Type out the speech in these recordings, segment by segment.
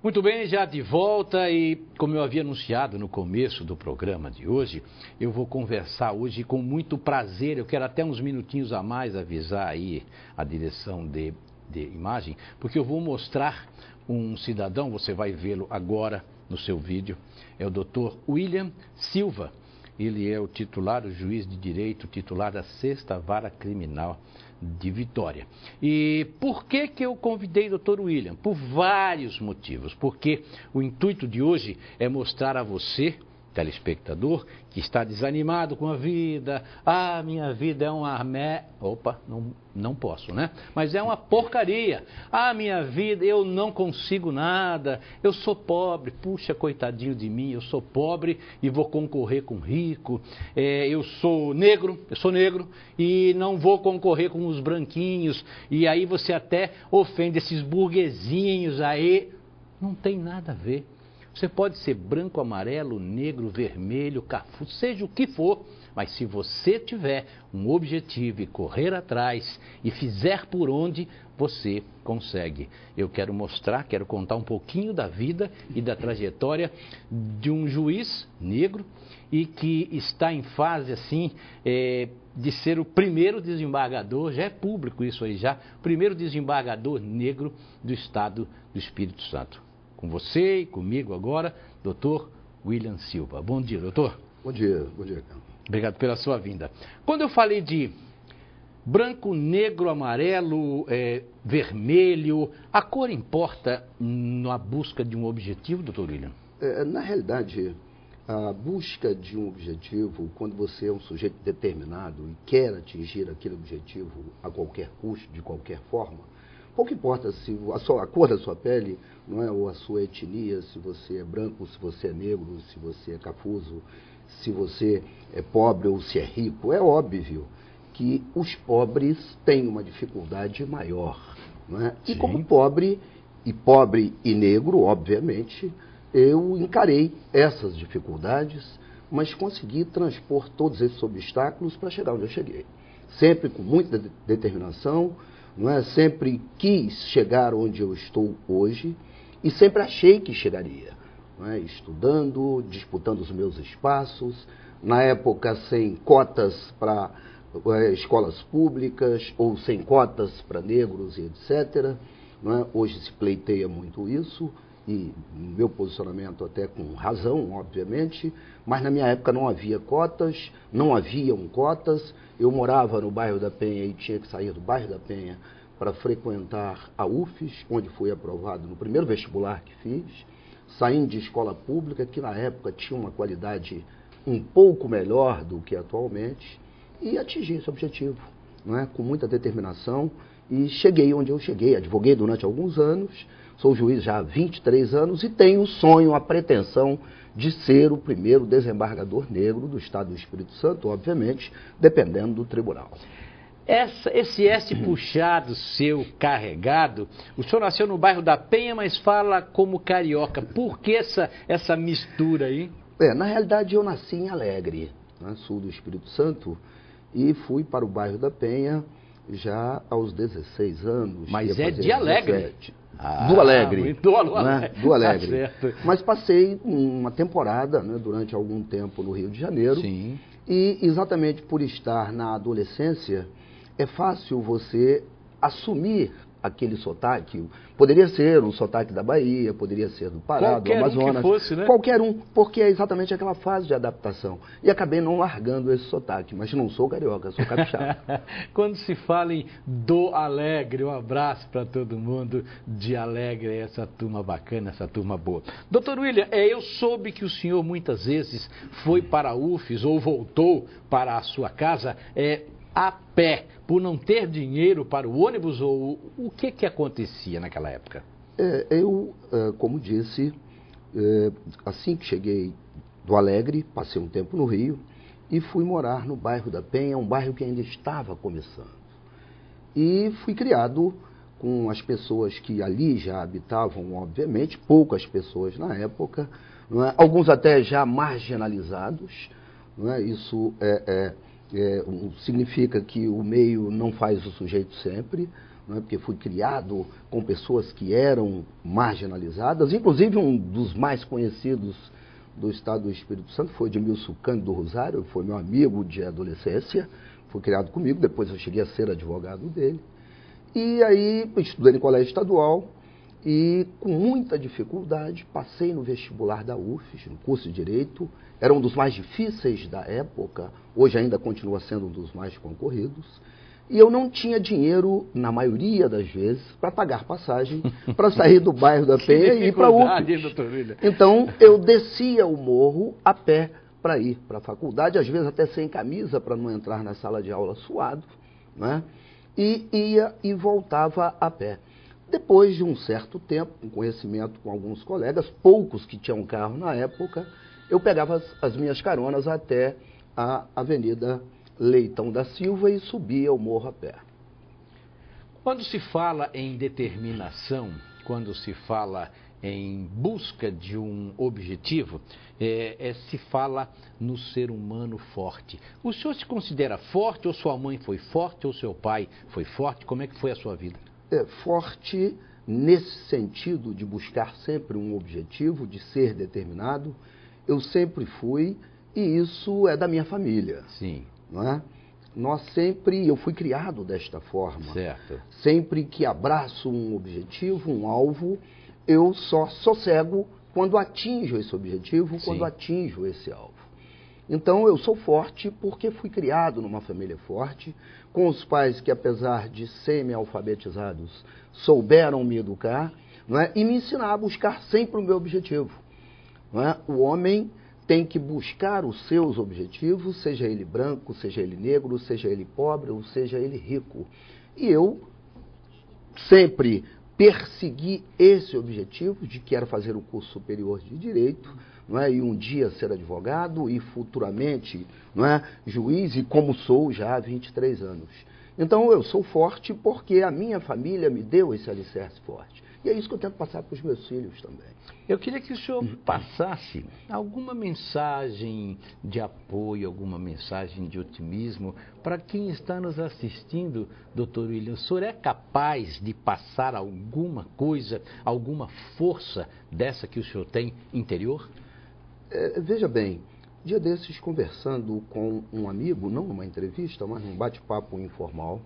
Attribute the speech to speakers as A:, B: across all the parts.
A: Muito bem, já de volta e como eu havia anunciado no começo do programa de hoje, eu vou conversar hoje com muito prazer, eu quero até uns minutinhos a mais avisar aí a direção de imagem, porque eu vou mostrar um cidadão, você vai vê-lo agora no seu vídeo, é o Dr. William Silva. Ele é o titular, o juiz de direito, titular da 6ª Vara Criminal de Vitória. E por que eu convidei o Dr. William? Por vários motivos. Porque o intuito de hoje é mostrar a você, telespectador, que está desanimado com a vida. Ah, minha vida é uma Opa, não posso, né? Mas é uma porcaria. Ah, minha vida, eu não consigo nada. Eu sou pobre. Puxa, coitadinho de mim, eu sou pobre e vou concorrer com rico. Eu sou negro e não vou concorrer com os branquinhos. E aí você até ofende esses burguesinhos aí. Não tem nada a ver. Você pode ser branco, amarelo, negro, vermelho, cafuço, seja o que for, mas se você tiver um objetivo e correr atrás e fizer por onde, você consegue. Eu quero mostrar, quero contar um pouquinho da vida e da trajetória de um juiz negro e que está em fase assim de ser o primeiro desembargador, já é público isso aí já, primeiro desembargador negro do estado do Espírito Santo. Com você e comigo agora, Dr. William Silva. Bom dia, doutor.
B: Bom dia, cara.
A: Obrigado pela sua vinda. Quando eu falei de branco, negro, amarelo, vermelho, a cor importa na busca de um objetivo, doutor William?
B: Na realidade, a busca de um objetivo, quando você é um sujeito determinado e quer atingir aquele objetivo a qualquer custo, de qualquer forma, pouco importa se a cor da sua pele, não é, ou a sua etnia, se você é branco, se você é negro, se você é cafuso, se você é pobre ou se é rico. É óbvio que os pobres têm uma dificuldade maior. Não é? E como pobre e negro, obviamente, eu encarei essas dificuldades, mas consegui transpor todos esses obstáculos para chegar onde eu cheguei. Sempre com muita determinação, não é? Sempre quis chegar onde eu estou hoje e sempre achei que chegaria, não é? Estudando, disputando os meus espaços, na época sem cotas para escolas públicas ou sem cotas para negros e etc. Não é? Hoje se pleiteia muito isso e meu posicionamento até com razão, obviamente, mas na minha época não havia cotas, não haviam cotas. Eu morava no bairro da Penha e tinha que sair do bairro da Penha para frequentar a UFES, onde fui aprovado no primeiro vestibular que fiz, saindo de escola pública, que na época tinha uma qualidade um pouco melhor do que atualmente, e atingi esse objetivo, não é? Com muita determinação, e cheguei onde eu cheguei. Advoguei durante alguns anos, sou juiz já há 23 anos e tenho o sonho, a pretensão de ser o primeiro desembargador negro do estado do Espírito Santo, obviamente, dependendo do tribunal.
A: Esse S puxado seu, carregado, o senhor nasceu no bairro da Penha, mas fala como carioca. Por que essa mistura aí?
B: Na realidade eu nasci em Alegre, né, sul do Espírito Santo, e fui para o bairro da Penha já aos 16 anos.
A: Mas é de Alegre?
B: Do Alegre. Do Alegre.
A: Tá certo.
B: Mas passei uma temporada, né, durante algum tempo no Rio de Janeiro.
A: Sim.
B: E exatamente por estar na adolescência, é fácil você assumir aquele sotaque. Poderia ser um sotaque da Bahia, poderia ser do Pará, do Amazonas.
A: Que fosse, né?
B: Qualquer um, porque é exatamente aquela fase de adaptação. E acabei não largando esse sotaque, mas não sou carioca, sou capixaba.
A: Quando se fala em do Alegre, um abraço para todo mundo de Alegre, essa turma bacana, essa turma boa. Doutor William, eu soube que o senhor muitas vezes foi para a UFES ou voltou para a sua casa a pé, por não ter dinheiro para o ônibus, ou o que acontecia naquela época?
B: Como disse, assim que cheguei do Alegre, passei um tempo no Rio e fui morar no bairro da Penha, um bairro que ainda estava começando. E fui criado com as pessoas que ali já habitavam, obviamente, poucas pessoas na época, não é? Alguns até já marginalizados, não é? Isso significa que o meio não faz o sujeito sempre, não é? Porque fui criado com pessoas que eram marginalizadas, inclusive um dos mais conhecidos do estado do Espírito Santo foi Edmilson Cândido Rosário, foi meu amigo de adolescência, foi criado comigo, depois eu cheguei a ser advogado dele. E aí estudei no colégio estadual e com muita dificuldade passei no vestibular da UFES, no curso de Direito, era um dos mais difíceis da época, hoje ainda continua sendo um dos mais concorridos. E eu não tinha dinheiro, na maioria das vezes, para pagar passagem, para sair do bairro da Penha e ir para a UFES. Então, eu descia o morro a pé para ir para a faculdade, às vezes até sem camisa, para não entrar na sala de aula suado, né? E ia e voltava a pé. Depois de um certo tempo, com conhecimento com alguns colegas, poucos que tinham carro na época, eu pegava as minhas caronas até a Avenida Leitão da Silva e subia o morro a pé.
A: Quando se fala em determinação, quando se fala em busca de um objetivo, se fala no ser humano forte. O senhor se considera forte, ou sua mãe foi forte, ou seu pai foi forte? Como é que foi a sua vida?
B: Forte nesse sentido de buscar sempre um objetivo, de ser determinado, eu sempre fui, e isso é da minha família.
A: Sim.
B: Não é? Eu fui criado desta forma.
A: Certo.
B: Sempre que abraço um objetivo, um alvo, eu só sossego quando atinjo esse objetivo, quando atinjo esse alvo. Então eu sou forte porque fui criado numa família forte, com os pais que, apesar de semi-alfabetizados, souberam me educar, não é? E me ensinar a buscar sempre o meu objetivo. Não é? O homem tem que buscar os seus objetivos, seja ele branco, seja ele negro, seja ele pobre ou seja ele rico. E eu sempre persegui esse objetivo de que era fazer o curso superior de Direito, não é? E um dia ser advogado e futuramente, não é? Juiz, e como sou já há 23 anos. Então eu sou forte porque a minha família me deu esse alicerce forte. E é isso que eu tento passar para os meus filhos também.
A: Eu queria que o senhor passasse alguma mensagem de apoio, alguma mensagem de otimismo para quem está nos assistindo, doutor William. O senhor é capaz de passar alguma coisa, alguma força dessa que o senhor tem interior?
B: Veja bem, dia desses conversando com um amigo, não numa entrevista, mas num bate-papo informal,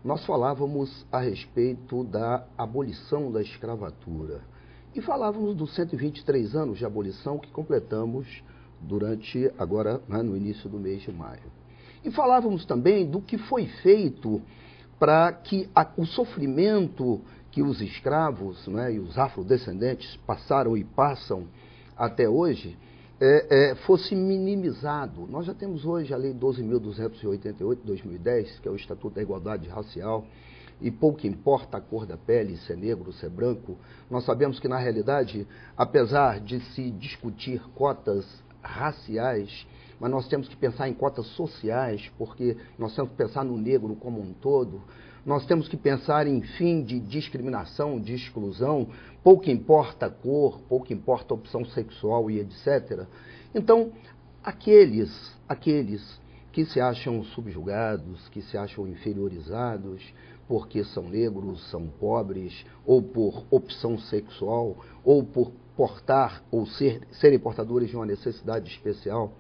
B: nós falávamos a respeito da abolição da escravatura. E falávamos dos 123 anos de abolição que completamos durante, agora, né, no início do mês de maio. E falávamos também do que foi feito para que o sofrimento que os escravos, né, e os afrodescendentes passaram e passam até hoje, fosse minimizado. Nós já temos hoje a Lei 12.288 de 2010, que é o Estatuto da Igualdade Racial, e pouco importa a cor da pele, se é negro, se é branco. Nós sabemos que, na realidade, apesar de se discutir cotas raciais, mas nós temos que pensar em cotas sociais, porque nós temos que pensar no negro como um todo. Nós temos que pensar em fim de discriminação, de exclusão, pouco importa a cor, pouco importa a opção sexual e etc. Então, aqueles que se acham subjugados, que se acham inferiorizados, porque são negros, são pobres, ou por opção sexual, ou por portar ou serem portadores de uma necessidade especial,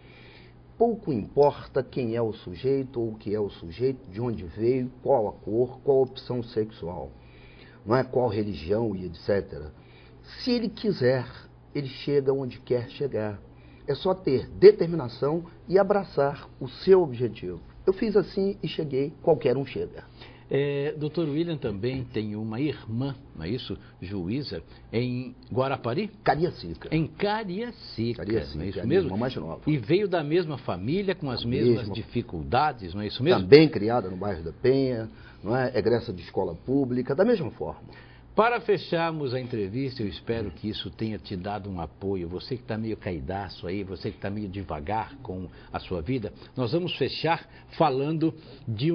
B: pouco importa quem é o sujeito ou o que é o sujeito, de onde veio, qual a cor, qual a opção sexual, não é? Qual religião e etc. Se ele quiser, ele chega onde quer chegar. É só ter determinação e abraçar o seu objetivo. Eu fiz assim e cheguei, qualquer um chega.
A: Dr. William também tem uma irmã, não é isso? Juíza, em Guarapari?
B: Cariacica.
A: Em Cariacica,
B: Cariacica,
A: não é isso
B: é a
A: mesmo?
B: irmã mais nova.
A: E veio da mesma família, com as mesmas dificuldades, não é isso mesmo?
B: Também criada no bairro da Penha, não é? Egressa de escola pública, da mesma forma.
A: Para fecharmos a entrevista, eu espero que isso tenha te dado um apoio. Você que está meio caidaço aí, você que está meio devagar com a sua vida, nós vamos fechar falando de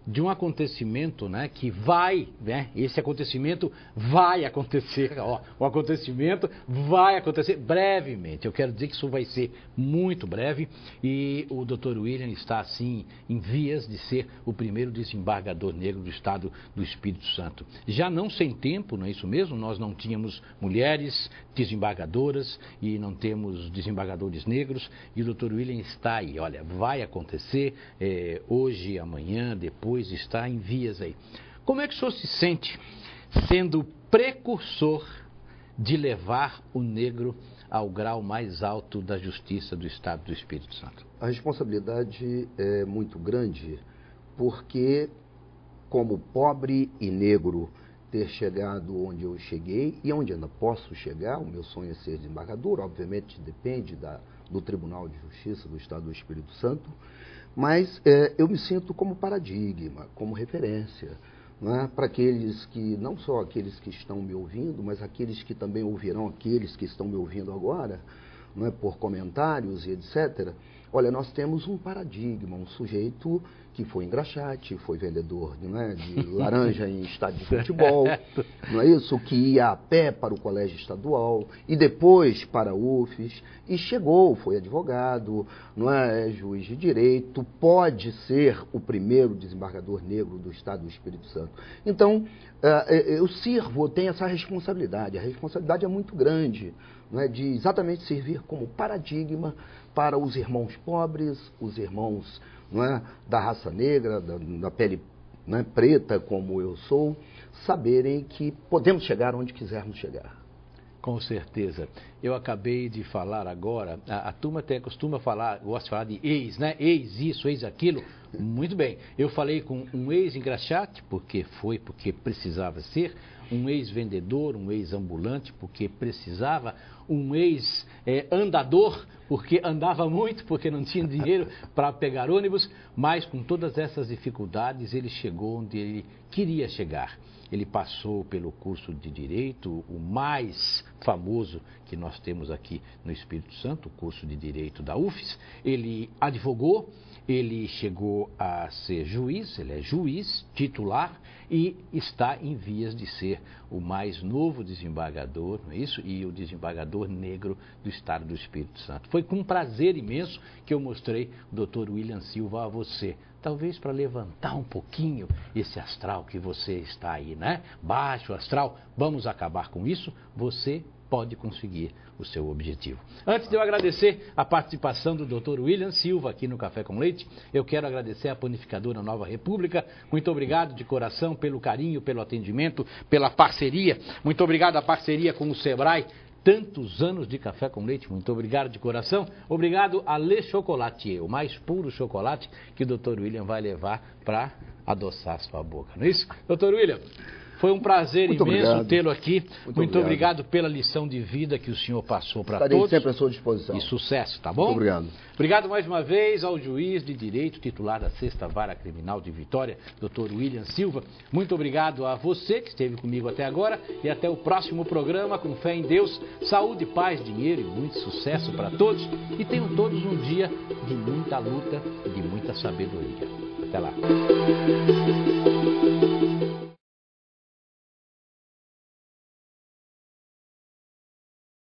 A: de um acontecimento, né, que vai, né, esse acontecimento vai acontecer, ó, o acontecimento vai acontecer brevemente. Eu quero dizer que isso vai ser muito breve e o Dr. William está, assim, em vias de ser o primeiro desembargador negro do Estado do Espírito Santo. Já não sem tempo, não é isso mesmo? Nós não tínhamos mulheres desembargadoras e não temos desembargadores negros e o Dr. William está aí, olha, vai acontecer hoje, amanhã, depois, está em vias aí. Como é que o senhor se sente sendo precursor de levar o negro ao grau mais alto da justiça do Estado do Espírito Santo?
B: A responsabilidade é muito grande porque, como pobre e negro, ter chegado onde eu cheguei e onde ainda posso chegar, o meu sonho é ser desembargador, obviamente depende do Tribunal de Justiça do Estado do Espírito Santo, mas eu me sinto como paradigma, como referência, né, para aqueles que, não só aqueles que estão me ouvindo, mas aqueles que também ouvirão aqueles que estão me ouvindo agora, né, por comentários e etc. Olha, nós temos um paradigma, um sujeito que foi engraxate, foi vendedor, né, de laranja em estádio de futebol, não é isso? Que ia a pé para o colégio estadual e depois para a UFES e chegou, foi advogado, não é juiz de direito, pode ser o primeiro desembargador negro do Estado do Espírito Santo. Então, eu sirvo, eu tenho essa responsabilidade, a responsabilidade é muito grande, não é, de exatamente servir como paradigma para os irmãos pobres, os irmãos, não é, da raça negra, da pele, né, preta, como eu sou, saberem que podemos chegar onde quisermos chegar.
A: Com certeza. Eu acabei de falar agora, a turma até costuma falar, gosta de falar de ex, né? Ex isso, ex aquilo. Muito bem. Eu falei com um ex-engraxate, porque precisava ser, um ex-vendedor, um ex-ambulante, porque precisava, um ex-andador, porque andava muito, porque não tinha dinheiro para pegar ônibus, mas com todas essas dificuldades ele chegou onde ele queria chegar. Ele passou pelo curso de Direito, o mais famoso que nós temos aqui no Espírito Santo, o curso de Direito da UFES. Ele advogou, ele chegou a ser juiz, ele é juiz titular e está em vias de ser o mais novo desembargador, não é isso? E o desembargador negro do Estado do Espírito Santo. Foi com um prazer imenso que eu mostrei o Dr. William Silva a você. Talvez para levantar um pouquinho esse astral que você está aí, né? Baixo astral. Vamos acabar com isso. Você pode conseguir o seu objetivo. Antes de eu agradecer a participação do Dr. William Silva aqui no Café com Leite, eu quero agradecer a Panificadora Nova República. Muito obrigado de coração pelo carinho, pelo atendimento, pela parceria. Muito obrigado à parceria com o Sebrae. Tantos anos de café com leite, muito obrigado de coração. Obrigado a Le Chocolatier, o mais puro chocolate que o Dr. William vai levar para adoçar a sua boca, não é isso? Dr. William, foi um prazer imenso tê-lo aqui. Muito obrigado pela lição de vida que o senhor passou para todos.
B: Estarei sempre à sua disposição.
A: E sucesso, tá bom?
B: Muito obrigado.
A: Obrigado mais uma vez ao juiz de direito titular da 6ª Vara Criminal de Vitória, Dr. William Silva. Muito obrigado a você que esteve comigo até agora e até o próximo programa com fé em Deus, saúde, paz, dinheiro e muito sucesso para todos. E tenham todos um dia de muita luta e de muita sabedoria. Até lá.